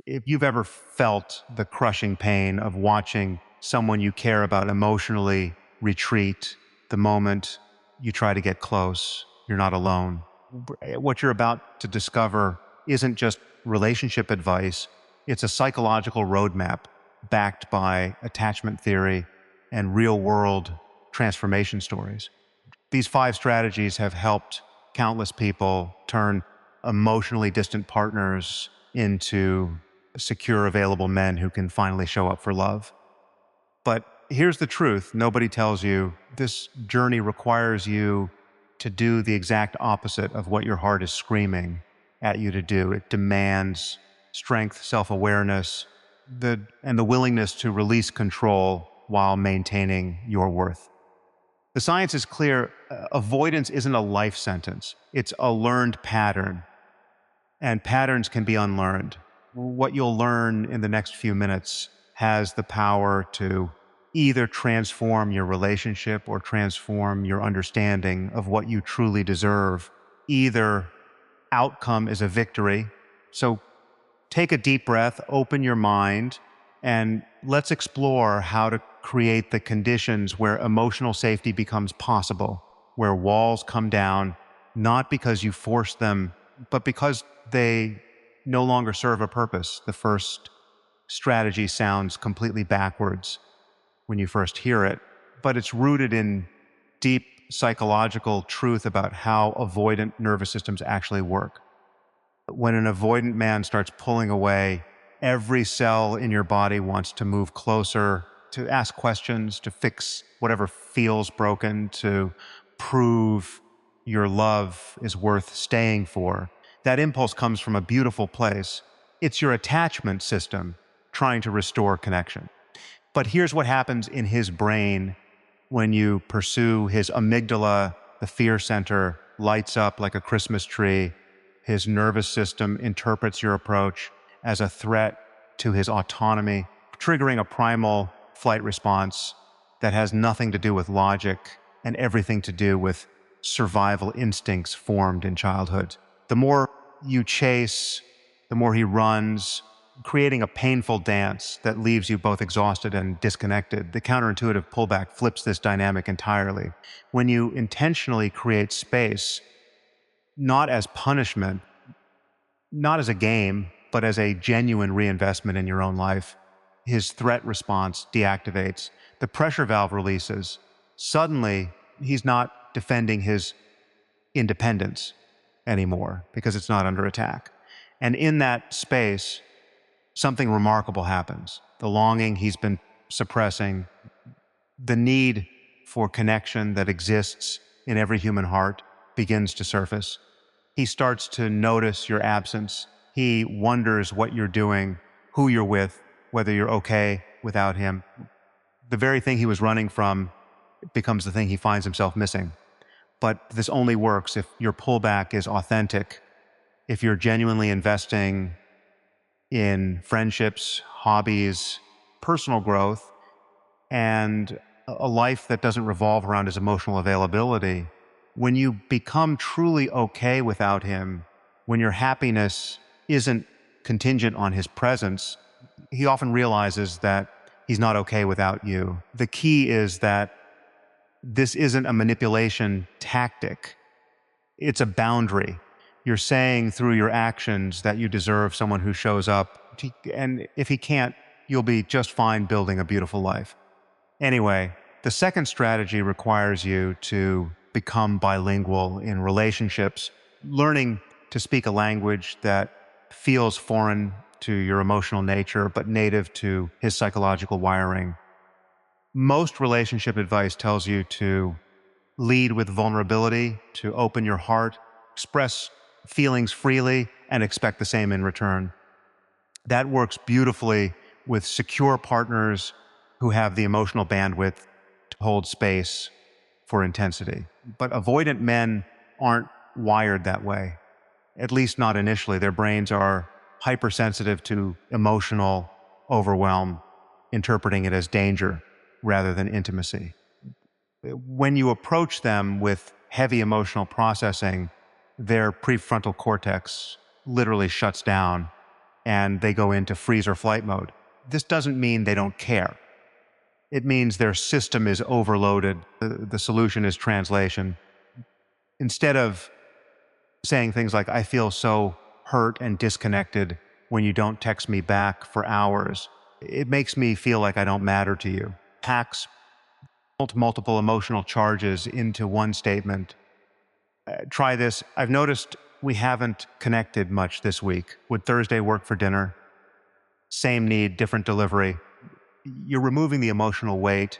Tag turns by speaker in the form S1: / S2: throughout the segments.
S1: If you've ever felt the crushing pain of watching someone you care about emotionally retreat the moment you try to get close, you're not alone. What you're about to discover isn't just relationship advice, it's a psychological roadmap backed by attachment theory and real world transformation stories. These 5 strategies have helped countless people turn emotionally distant partners into secure, available men who can finally show up for love. But here's the truth nobody tells you this journey requires you to do the exact opposite of what your heart is screaming at you to do. It demands strength, self awareness, and the willingness to release control while maintaining your worth. The science is clear. Avoidance isn't a life sentence, it's a learned pattern, and patterns can be unlearned. What you'll learn in the next few minutes has the power to either transform your relationship or transform your understanding of what you truly deserve. Either outcome is a victory. So take a deep breath, open your mind, and let's explore how to create the conditions where emotional safety becomes possible, where walls come down, not because you force them, but because they no longer serve a purpose. The first strategy sounds completely backwards when you first hear it, but it's rooted in deep psychological truth about how avoidant nervous systems actually work. When an avoidant man starts pulling away, every cell in your body wants to move closer, to ask questions, to fix whatever feels broken, to prove your love is worth staying for. That impulse comes from a beautiful place. It's your attachment system trying to restore connection. But here's what happens in his brain when you pursue his amygdala. The fear center lights up like a Christmas tree. His nervous system interprets your approach as a threat to his autonomy, triggering a primal flight response that has nothing to do with logic and everything to do with survival instincts formed in childhood. The more you chase, the more he runs, creating a painful dance that leaves you both exhausted and disconnected. The counterintuitive pullback flips this dynamic entirely. When you intentionally create space, not as punishment, not as a game, but as a genuine reinvestment in your own life, his threat response deactivates. The pressure valve releases. Suddenly, he's not defending his independence anymore because it's not under attack. And in that space, something remarkable happens. The longing he's been suppressing, the need for connection that exists in every human heart begins to surface. He starts to notice your absence. He wonders what you're doing, who you're with, whether you're okay without him. The very thing he was running from becomes the thing he finds himself missing. But this only works if your pullback is authentic, if you're genuinely investing in friendships, hobbies, personal growth, and a life that doesn't revolve around his emotional availability. When you become truly okay without him, when your happiness isn't contingent on his presence, he often realizes that he's not okay without you. The key is that this isn't a manipulation tactic. It's a boundary. You're saying through your actions that you deserve someone who shows up, and if he can't, you'll be just fine building a beautiful life. Anyway, the second strategy requires you to become bilingual in relationships, learning to speak a language that feels foreign to your emotional nature, but native to his psychological wiring. Most relationship advice tells you to lead with vulnerability, to open your heart, express feelings freely, and expect the same in return. That works beautifully with secure partners who have the emotional bandwidth to hold space for intensity. But avoidant men aren't wired that way, at least not initially. Their brains are hypersensitive to emotional overwhelm, interpreting it as danger rather than intimacy. When you approach them with heavy emotional processing, their prefrontal cortex literally shuts down and they go into freeze or flight mode. This doesn't mean they don't care. It means their system is overloaded. The solution is translation. Instead of saying things like, I feel so hurt and disconnected when you don't text me back for hours, it makes me feel like I don't matter to you. Packs multiple emotional charges into one statement. Try this. I've noticed we haven't connected much this week. Would Thursday work for dinner? Same need, different delivery. You're removing the emotional weight,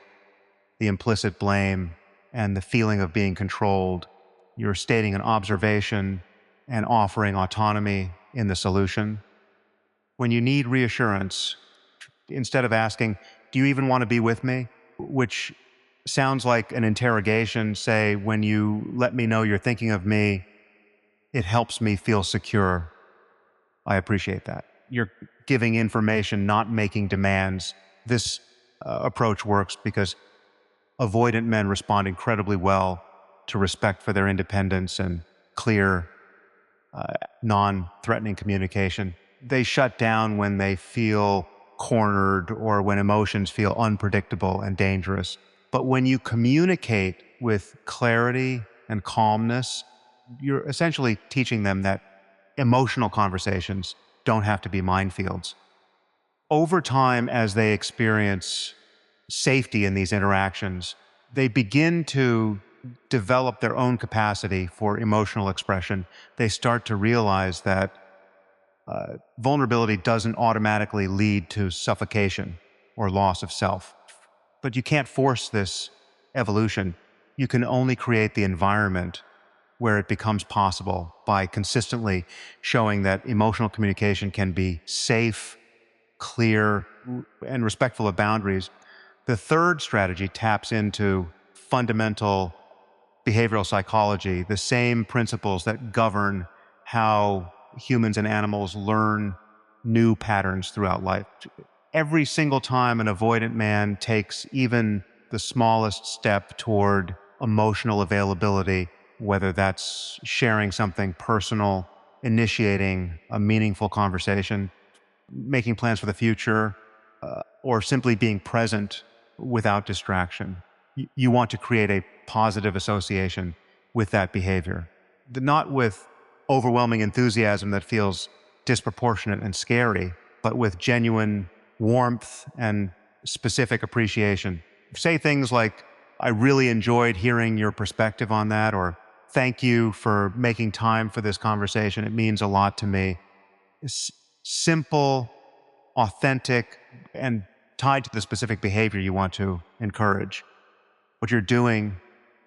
S1: the implicit blame, and the feeling of being controlled. You're stating an observation and offering autonomy in the solution. When you need reassurance, instead of asking, do you even want to be with me? Which sounds like an interrogation, say, when you let me know you're thinking of me, it helps me feel secure. I appreciate that. You're giving information, not making demands. This approach works because avoidant men respond incredibly well to respect for their independence and clear, non-threatening communication. They shut down when they feel cornered or when emotions feel unpredictable and dangerous. But when you communicate with clarity and calmness, you're essentially teaching them that emotional conversations don't have to be minefields. Over time, as they experience safety in these interactions, they begin to develop their own capacity for emotional expression. They start to realize that vulnerability doesn't automatically lead to suffocation or loss of self. But you can't force this evolution. You can only create the environment where it becomes possible by consistently showing that emotional communication can be safe, clear, and respectful of boundaries. The third strategy taps into fundamental behavioral psychology, the same principles that govern how humans and animals learn new patterns throughout life. Every single time an avoidant man takes even the smallest step toward emotional availability, whether that's sharing something personal, initiating a meaningful conversation, making plans for the future, or simply being present without distraction, you want to create a positive association with that behavior. Not with overwhelming enthusiasm that feels disproportionate and scary, but with genuine warmth and specific appreciation. Say things like, I really enjoyed hearing your perspective on that, or thank you for making time for this conversation. It means a lot to me. It's simple, authentic, and tied to the specific behavior you want to encourage. What you're doing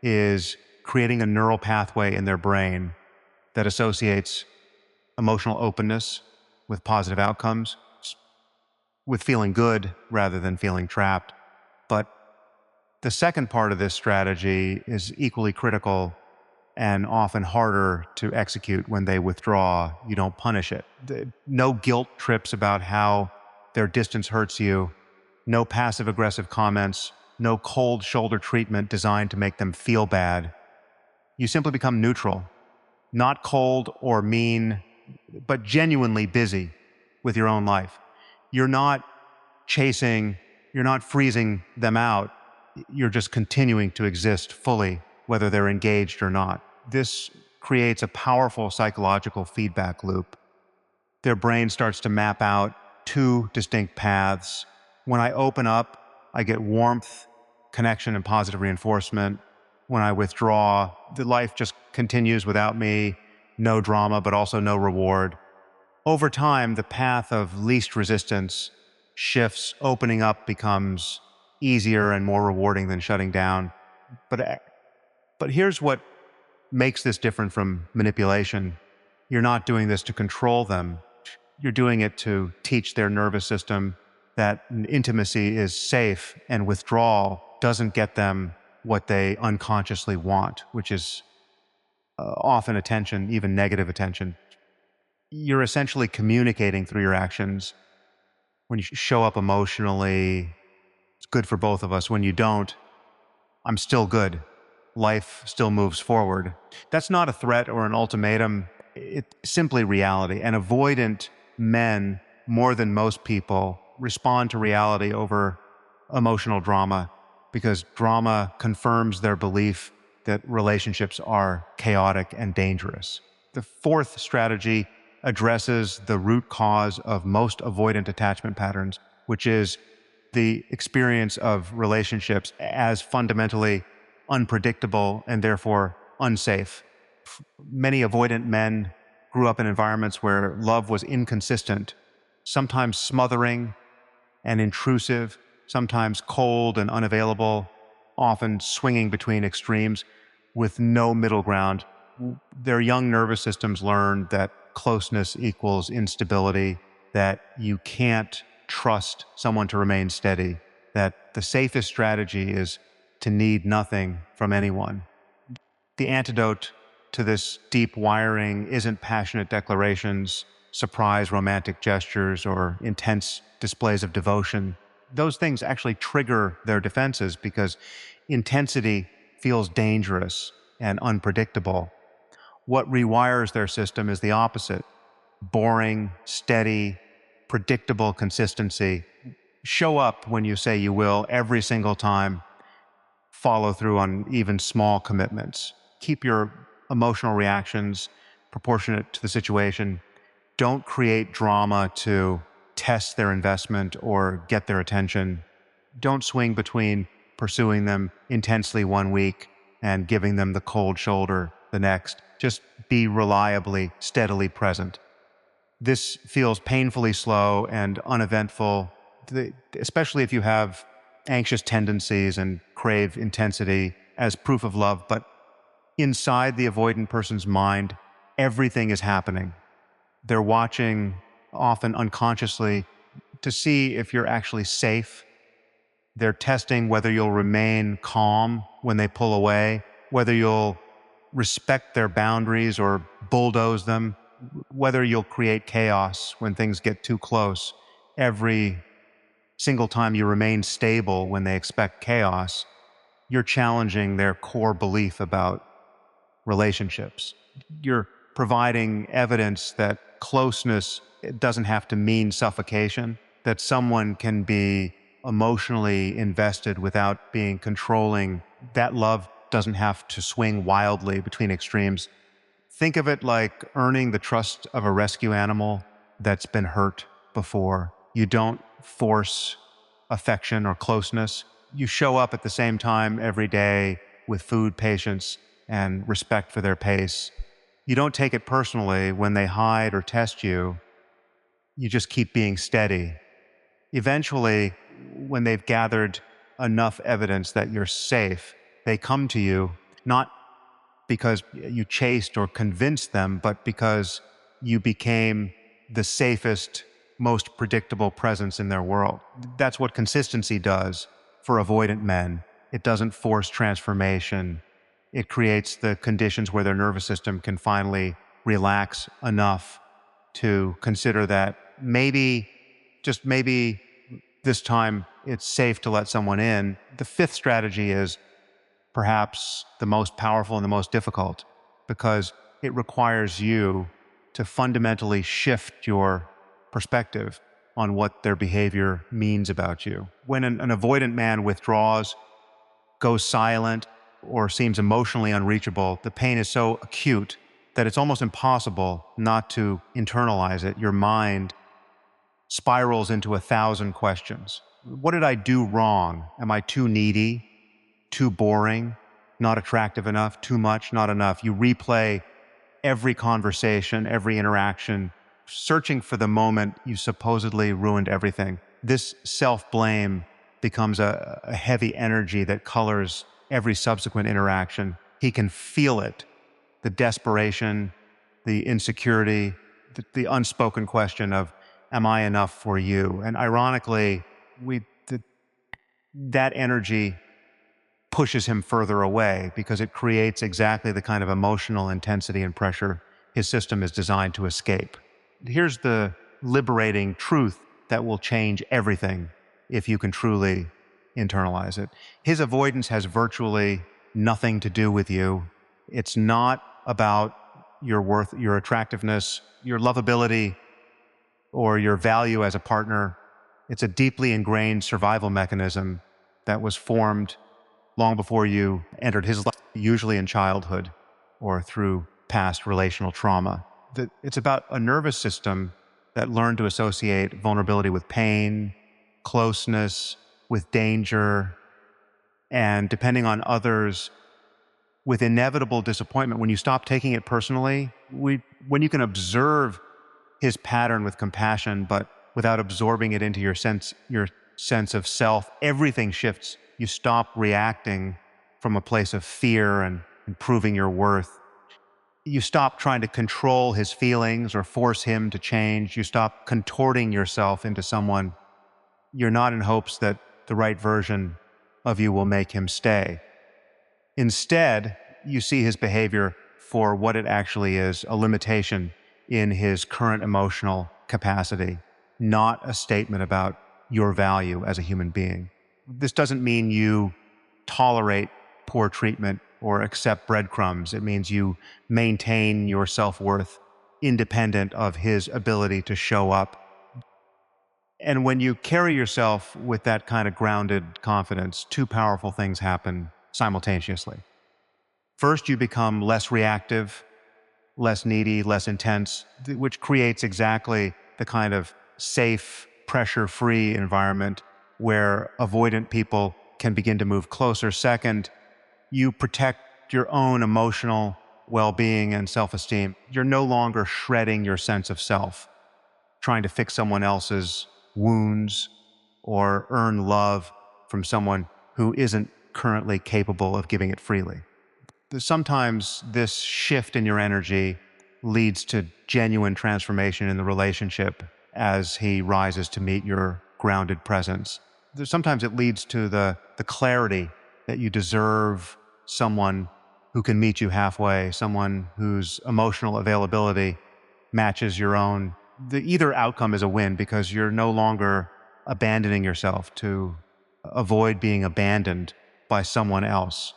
S1: is creating a neural pathway in their brain that associates emotional openness with positive outcomes, with feeling good rather than feeling trapped. But the second part of this strategy is equally critical and often harder to execute. When they withdraw, you don't punish it. No guilt trips about how their distance hurts you, no passive-aggressive comments, no cold shoulder treatment designed to make them feel bad. You simply become neutral, not cold or mean, but genuinely busy with your own life. You're not chasing, you're not freezing them out. You're just continuing to exist fully, whether they're engaged or not. This creates a powerful psychological feedback loop. Their brain starts to map out two distinct paths. When I open up, I get warmth, connection, and positive reinforcement. When I withdraw, the life just continues without me, no drama, but also no reward. Over time, the path of least resistance shifts. Opening up becomes easier and more rewarding than shutting down. But here's what makes this different from manipulation. You're not doing this to control them. You're doing it to teach their nervous system that intimacy is safe, and withdrawal doesn't get them what they unconsciously want, which is often attention, even negative attention. You're essentially communicating through your actions. When you show up emotionally, it's good for both of us. When you don't, I'm still good. Life still moves forward. That's not a threat or an ultimatum. It's simply reality. And avoidant men, more than most people, respond to reality over emotional drama because drama confirms their belief that relationships are chaotic and dangerous. The fourth strategy addresses the root cause of most avoidant attachment patterns, which is the experience of relationships as fundamentally unpredictable and therefore unsafe. Many avoidant men grew up in environments where love was inconsistent, sometimes smothering and intrusive, sometimes cold and unavailable, often swinging between extremes with no middle ground. Their young nervous systems learned that closeness equals instability, that you can't trust someone to remain steady, that the safest strategy is to need nothing from anyone. The antidote to this deep wiring isn't passionate declarations, surprise romantic gestures, or intense displays of devotion. Those things actually trigger their defenses because intensity feels dangerous and unpredictable. What rewires their system is the opposite: boring, steady, predictable consistency. Show up when you say you will every single time. Follow through on even small commitments. Keep your emotional reactions proportionate to the situation. Don't create drama to test their investment or get their attention. Don't swing between pursuing them intensely one week and giving them the cold shoulder the next. Just be reliably, steadily present. This feels painfully slow and uneventful, especially if you have anxious tendencies and crave intensity as proof of love. But inside the avoidant person's mind, everything is happening. They're watching, often unconsciously, to see if you're actually safe. They're testing whether you'll remain calm when they pull away, whether you'll respect their boundaries or bulldoze them, whether you'll create chaos when things get too close. Every single time you remain stable when they expect chaos, you're challenging their core belief about relationships. You're providing evidence that closeness doesn't have to mean suffocation, that someone can be emotionally invested without being controlling, that love doesn't have to swing wildly between extremes. Think of it like earning the trust of a rescue animal that's been hurt before. You don't force affection or closeness. You show up at the same time every day with food, patience, and respect for their pace. You don't take it personally when they hide or test you. You just keep being steady. Eventually, when they've gathered enough evidence that you're safe, they come to you, not because you chased or convinced them, but because you became the safest, most predictable presence in their world. That's what consistency does for avoidant men. It doesn't force transformation. It creates the conditions where their nervous system can finally relax enough to consider that maybe, just maybe, this time it's safe to let someone in. The fifth strategy is perhaps the most powerful and the most difficult, because it requires you to fundamentally shift your perspective on what their behavior means about you. When an avoidant man withdraws, goes silent, or seems emotionally unreachable, the pain is so acute that it's almost impossible not to internalize it. Your mind spirals into 1,000 questions. What did I do wrong? Am I too needy? Too boring? Not attractive enough? Too much? Not enough? You replay every conversation, every interaction, searching for the moment you supposedly ruined everything. This self-blame becomes a heavy energy that colors every subsequent interaction. He can feel it, the desperation, the insecurity, the unspoken question of, am I enough for you? And ironically, that energy pushes him further away because it creates exactly the kind of emotional intensity and pressure his system is designed to escape. Here's the liberating truth that will change everything if you can truly internalize it. His avoidance has virtually nothing to do with you. It's not about your worth, your attractiveness, your lovability, or your value as a partner. It's a deeply ingrained survival mechanism that was formed long before you entered his life, usually in childhood or through past relational trauma. It's about a nervous system that learned to associate vulnerability with pain, closeness, with danger, and depending on others, with inevitable disappointment. When you stop taking it personally, when you can observe his pattern with compassion, but without absorbing it into your sense of self, everything shifts. You stop reacting from a place of fear and proving your worth. You stop trying to control his feelings or force him to change. You stop contorting yourself into someone you're not, in hopes that the right version of you will make him stay. Instead, you see his behavior for what it actually is, a limitation in his current emotional capacity, not a statement about your value as a human being. This doesn't mean you tolerate poor treatment or accept breadcrumbs. It means you maintain your self-worth independent of his ability to show up. And when you carry yourself with that kind of grounded confidence, two powerful things happen simultaneously. First, you become less reactive, less needy, less intense, which creates exactly the kind of safe, pressure-free environment where avoidant people can begin to move closer. Second, you protect your own emotional well-being and self-esteem. You're no longer shredding your sense of self, trying to fix someone else's wounds or earn love from someone who isn't currently capable of giving it freely. Sometimes this shift in your energy leads to genuine transformation in the relationship as he rises to meet your grounded presence. Sometimes it leads to the clarity that you deserve someone who can meet you halfway, someone whose emotional availability matches your own. Either outcome is a win because you're no longer abandoning yourself to avoid being abandoned by someone else.